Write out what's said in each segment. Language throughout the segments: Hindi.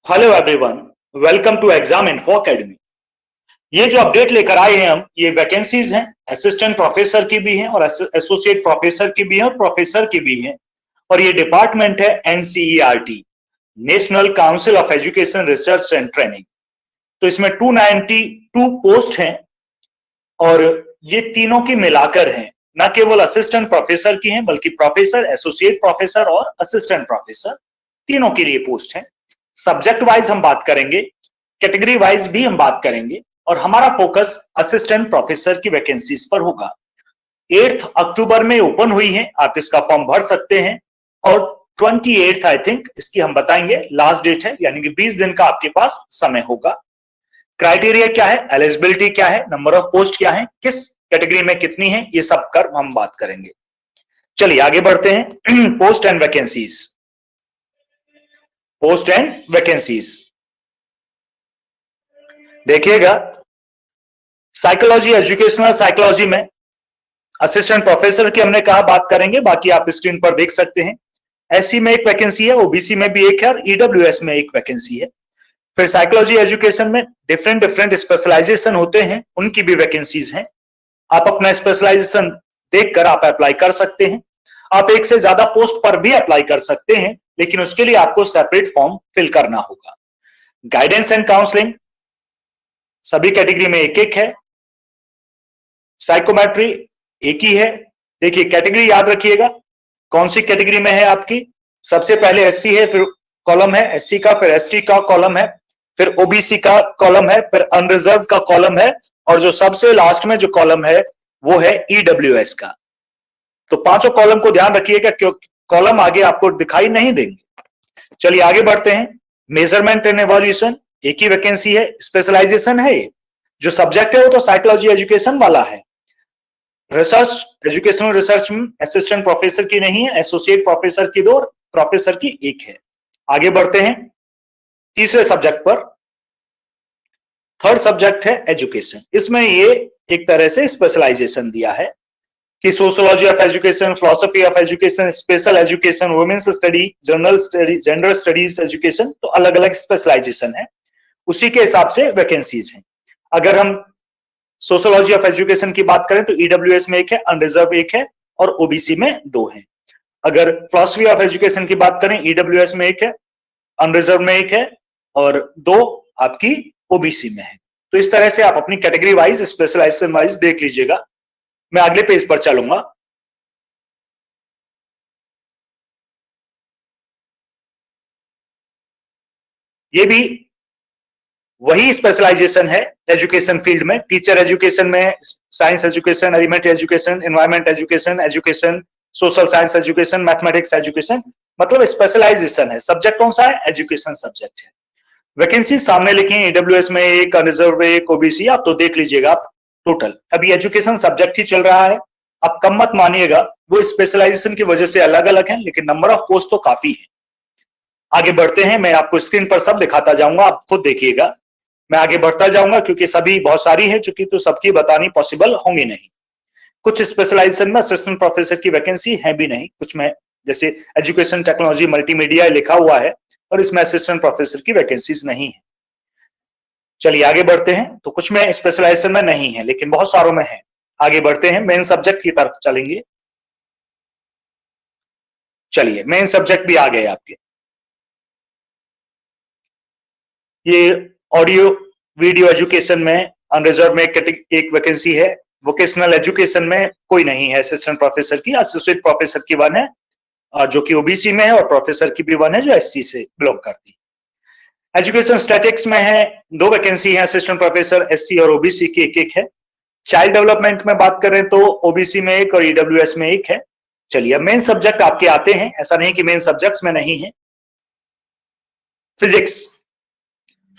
Hello everyone, welcome to exam info academy. ये जो अपडेट लेकर आए हैं हम, ये वैकेंसीज हैं, असिस्टेंट प्रोफेसर की भी हैं और एसोसिएट प्रोफेसर की भी हैं और प्रोफेसर की भी हैं। और ये डिपार्टमेंट है NCERT, national council of education research and training. तो इसमें 292 पोस्ट हैं और ये तीनों की मिलाकर हैं, न केवल असिस्टेंट प्रोफेसर की हैं बल्कि प्रोफेसर, एसोसिएट प्रोफेसर और असिस्टेंट प्रोफेसर तीनों के लिए पोस्ट है। सब्जेक्ट वाइज हम बात करेंगे, कैटेगरी वाइज भी हम बात करेंगे और हमारा फोकस असिस्टेंट प्रोफेसर की वैकेंसीज पर होगा। 8 अक्टूबर में ओपन हुई है, आप इसका फॉर्म भर सकते हैं और 28 आई थिंक इसकी हम बताएंगे लास्ट डेट है, यानी कि 20 दिन का आपके पास समय होगा। क्राइटेरिया क्या है, एलिजिबिलिटी क्या है, नंबर ऑफ पोस्ट क्या है, किस कैटेगरी में कितनी है, ये सब कर हम बात करेंगे। चलिए आगे बढ़ते हैं। Post and vacancies, post and vacancies देखिएगा। साइकोलॉजी, एजुकेशनल साइकोलॉजी में असिस्टेंट प्रोफेसर की हमने कहा बात करेंगे, बाकी आप स्क्रीन पर देख सकते हैं। एससी में एक वैकेंसी है, ओबीसी में भी एक है और ईडब्ल्यूएस में एक वैकेंसी है। फिर साइकोलॉजी एजुकेशन में डिफरेंट स्पेशलाइजेशन होते हैं, उनकी भी वैकेंसीज हैं। आप अपना स्पेशलाइजेशन देखकर आप अप्लाई कर सकते हैं। आप एक से ज्यादा पोस्ट पर भी अप्लाई कर सकते हैं, लेकिन उसके लिए आपको सेपरेट फॉर्म फिल करना होगा। गाइडेंस एंड काउंसलिंग सभी कैटेगरी में एक एक है। साइकोमेट्री एक ही है। देखिए कैटेगरी याद रखिएगा, कौन सी कैटेगरी में है आपकी। सबसे पहले एससी है, फिर कॉलम है एससी का, फिर एसटी का कॉलम है, फिर ओबीसी का कॉलम है, फिर अनरिजर्व का कॉलम है और जो सबसे लास्ट में जो कॉलम है वो है ईडब्ल्यूएस का। तो पांचों कॉलम को ध्यान रखिएगा क्योंकि कॉलम आगे आपको दिखाई नहीं देंगे। चलिए आगे बढ़ते हैं। मेजरमेंट एंड एवोल्यूशन एक ही वैकेंसी है, स्पेशलाइजेशन है। जो सब्जेक्ट है वो तो साइकोलॉजी एजुकेशन वाला है। रिसर्च, एजुकेशनल रिसर्च में असिस्टेंट प्रोफेसर की नहीं है, एसोसिएट प्रोफेसर की 2 और प्रोफेसर की 1 है। आगे बढ़ते हैं तीसरे सब्जेक्ट पर। थर्ड सब्जेक्ट है एजुकेशन। इसमें ये एक तरह से स्पेशलाइजेशन दिया है कि sociology of education, philosophy of education, special education, women's study, general study, gender studies education, तो अलग अलग स्पेशलाइजेशन है, उसी के हिसाब से वैकेंसीज हैं। अगर हम सोशियोलॉजी ऑफ एजुकेशन की बात करें तो ईडब्ल्यूएस में 1 है, अनरिजर्व 1 है और ओबीसी में 2 है। अगर फिलॉसफी ऑफ एजुकेशन की बात करें ईडब्ल्यूएस में 1 है, अनरिजर्व में 1 है और 2 आपकी ओबीसी में है। तो इस तरह से आप अपनी कैटेगरी वाइज, स्पेशलाइजेशन वाइज देख लीजिएगा। मैं अगले पेज पर चलूंगा। ये भी वही स्पेशलाइजेशन है एजुकेशन फील्ड में। टीचर एजुकेशन में science education, elementary education, environment education, education social science education, mathematics education, मतलब स्पेशलाइजेशन है। सब्जेक्ट कौन सा है, एजुकेशन सब्जेक्ट है। वैकेंसी सामने लिखी है, ईडब्ल्यूएस में 1, अनरिजर्व 1, ओबीसी, आप तो देख लीजिएगा आप टोटल। अभी एजुकेशन सब्जेक्ट ही चल रहा है, आप कम मत मानिएगा, वो स्पेशलाइजेशन की वजह से अलग अलग है, लेकिन नंबर ऑफ पोस्ट तो काफी है। आगे बढ़ते हैं, मैं आपको स्क्रीन पर सब दिखाता जाऊंगा, आप खुद देखिएगा। मैं आगे बढ़ता जाऊंगा क्योंकि सभी बहुत सारी है चूंकि, तो सबकी बतानी पॉसिबल होंगी नहीं। कुछ स्पेशलाइजेशन में असिस्टेंट प्रोफेसर की वैकेंसी है भी नहीं, कुछ में जैसे एजुकेशन टेक्नोलॉजी मल्टीमीडिया लिखा हुआ है और इसमें असिस्टेंट प्रोफेसर की वैकेंसीज नहीं है। चलिए आगे बढ़ते हैं। तो कुछ में स्पेशलाइजेशन में नहीं है लेकिन बहुत सारों में है। आगे बढ़ते हैं, मेन सब्जेक्ट की तरफ चलेंगे। चलिए मेन सब्जेक्ट भी आ गए आपके। ये ऑडियो वीडियो एजुकेशन में अनरिजर्व में एक वैकेंसी है। वोकेशनल एजुकेशन में कोई नहीं है असिस्टेंट प्रोफेसर की, एसोसिएट प्रोफेसर की 1 है और जो कि ओबीसी में है, और प्रोफेसर की भी 1 है जो एससी से बिलोंग करती है। एजुकेशन स्टैटिक्स में है 2 वैकेंसी है, असिस्टेंट प्रोफेसर एससी और ओबीसी की 1-1 है। चाइल्ड डेवलपमेंट में बात करें तो ओबीसी में 1 और ईडब्ल्यूएस में 1 है। चलिए अब मेन सब्जेक्ट आपके आते हैं, ऐसा नहीं कि मेन सब्जेक्ट्स में नहीं है।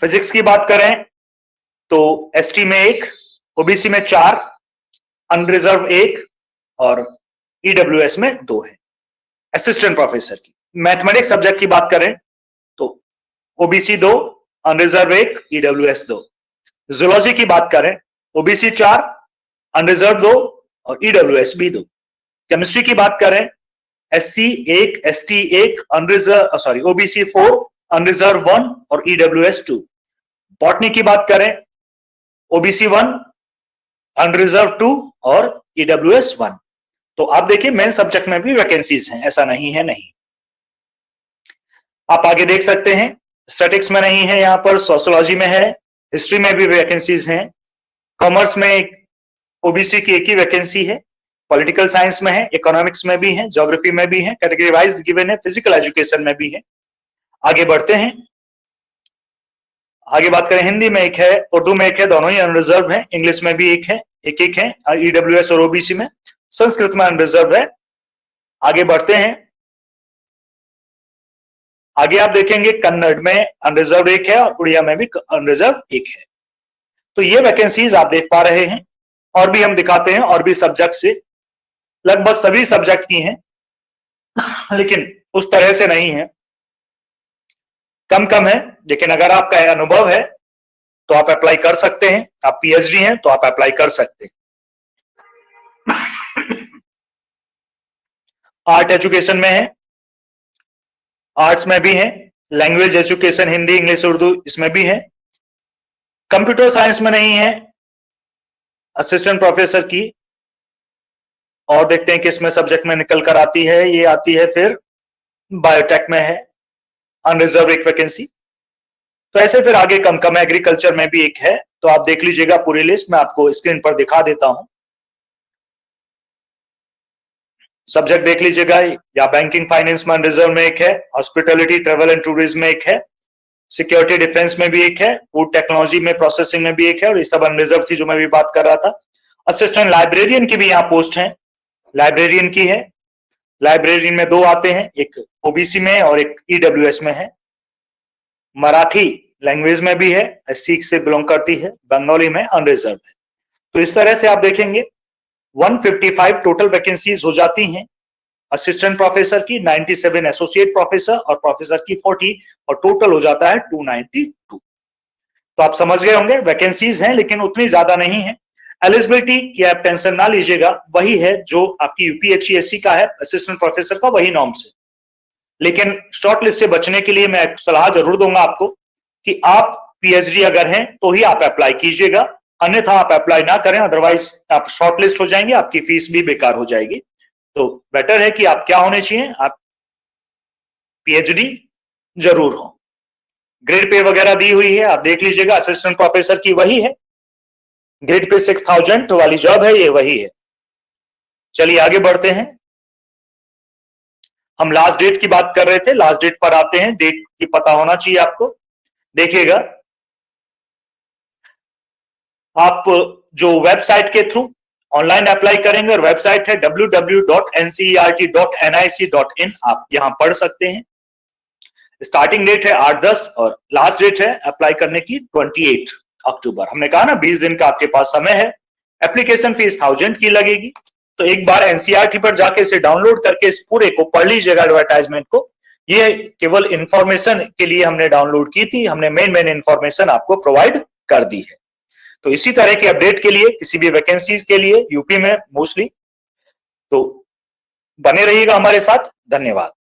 फिजिक्स की बात करें तो एसटी में 1, ओबीसी में 4, अनरिजर्व 1 और ईडब्ल्यूएस में 2 है असिस्टेंट प्रोफेसर की। मैथमेटिक्स सब्जेक्ट की बात करें तो ओबीसी 2, अनरिजर्व 1, ईडब्ल्यूएस 2। जूलॉजी की बात करें ओबीसी 4, अनरिजर्व 2 और ईडब्ल्यूएस भी 2। केमिस्ट्री की बात करें SC 1, ST 1, unreserved OBC 4, unreserved 1 और EWS 2। बॉटनी की बात करें OBC 1, अनरिजर्व 2 और EWS 1। तो आप देखिए मेन सब्जेक्ट में भी वैकेंसीज हैं, ऐसा नहीं है नहीं। आप आगे देख सकते हैं स्टैटिक्स में नहीं है, यहाँ पर सोशियोलॉजी में है, हिस्ट्री में भी वैकेंसीज हैं, कॉमर्स में एक ओबीसी की एक ही वैकेंसी है, पॉलिटिकल साइंस में है, इकोनॉमिक्स में भी है, ज्योग्राफी में भी है, कैटेगरी वाइज गिवन है, फिजिकल एजुकेशन में भी है। आगे बढ़ते हैं, आगे बात करें हिंदी में एक है, उर्दू में एक है, दोनों ही अनरिजर्व है, इंग्लिश में भी एक है, एक है EWS और ओबीसी में, संस्कृत में अनरिजर्व है। आगे बढ़ते हैं, आगे आप देखेंगे कन्नड़ में अनरिजर्व एक है और उड़िया में भी अनरिजर्व एक है। तो ये वैकेंसीज आप देख पा रहे हैं, और भी हम दिखाते हैं, और भी सब्जेक्ट से, लगभग सभी सब्जेक्ट की हैं लेकिन उस तरह से नहीं है, कम कम है। लेकिन अगर आपका अनुभव है तो आप अप्लाई कर सकते हैं, आप PhD हैं तो आप अप्लाई कर सकते हैं। आर्ट एजुकेशन में है, आर्ट्स में भी है, language education Hindi English Urdu इसमें भी है। कंप्यूटर साइंस में नहीं है, असिस्टेंट प्रोफेसर की, और देखते हैं किस में सब्जेक्ट में निकल कर आती है, ये आती है फिर बायोटेक में है, अनरिजर्व एक वैकेंसी। तो ऐसे फिर आगे कम कम एग्रीकल्चर में भी एक है। तो आप देख लीजिएगा पूरी लिस्ट, मैं आपको स्क्रीन पर दिखा देता हूं, सब्जेक्ट देख लीजिएगा, या बैंकिंग फाइनेंस में अनरिजर्व में एक है, हॉस्पिटैलिटी ट्रेवल एंड टूरिज्म में एक है, सिक्योरिटी डिफेंस में भी एक है, फूड टेक्नोलॉजी में प्रोसेसिंग में भी एक है, और ये सब अनरिजर्व थी जो मैं भी बात कर रहा था। असिस्टेंट लाइब्रेरियन की भी यहाँ पोस्ट है, लाइब्रेरियन की है, लाइब्रेरियन में 2 आते हैं, एक ओबीसी में और एक EWS में है। मराठी लैंग्वेज में भी है, SC से बिलोंग करती है, बंगाली में अनरिजर्व है। तो इस तरह से आप देखेंगे 155 टोटल वैकेंसीज हो जाती हैं, असिस्टेंट प्रोफेसर की 97, एसोसिएट प्रोफेसर और प्रोफेसर की 40, और टोटल हो जाता है 292। तो आप समझ गए होंगे वैकेंसीज हैं लेकिन उतनी ज्यादा नहीं है। एलिजिबिलिटी की आप टेंशन ना लीजिएगा, वही है जो आपकी UPSC का है, असिस्टेंट प्रोफेसर का वही नॉर्म्स है। लेकिन शॉर्ट लिस्ट से बचने के लिए मैं एक सलाह जरूर दूंगा आपको कि आप PhD अगर हैं तो ही आप अप्लाई कीजिएगा, अन्यथा आप अप्लाई ना करें, अदरवाइज आप शॉर्ट लिस्ट हो जाएंगे, आपकी फीस भी बेकार हो जाएगी। तो बेटर है कि आप क्या होने चाहिए, आप PhD जरूर हो। ग्रेड पे वगैरह दी हुई है, आप देख लीजिएगा, असिस्टेंट प्रोफेसर की वही है, ग्रेड पे 6000 वाली जॉब है, ये वही है। चलिए आगे बढ़ते हैं, हम लास्ट डेट की बात कर रहे थे, लास्ट डेट पर आते हैं, डेट की पता होना चाहिए आपको। देखिएगा, आप जो वेबसाइट के थ्रू ऑनलाइन अप्लाई करेंगे, और वेबसाइट है www.ncert.nic.in, आप यहां पढ़ सकते हैं। स्टार्टिंग डेट है 8-10 और लास्ट डेट है अप्लाई करने की 28 अक्टूबर। हमने कहा ना 20 दिन का आपके पास समय है। एप्लीकेशन फीस 1000 की लगेगी। तो एक बार NCERT पर जाके इसे डाउनलोड करके इस पूरे को पढ़ लीजिएगा, एडवर्टाइजमेंट को। ये केवल इंफॉर्मेशन के लिए हमने डाउनलोड की थी, हमने मेन इंफॉर्मेशन आपको प्रोवाइड कर दी है। तो इसी तरह के अपडेट के लिए, किसी भी वैकेंसीज के लिए यूपी में मोस्टली, तो बने रहिएगा हमारे साथ। धन्यवाद।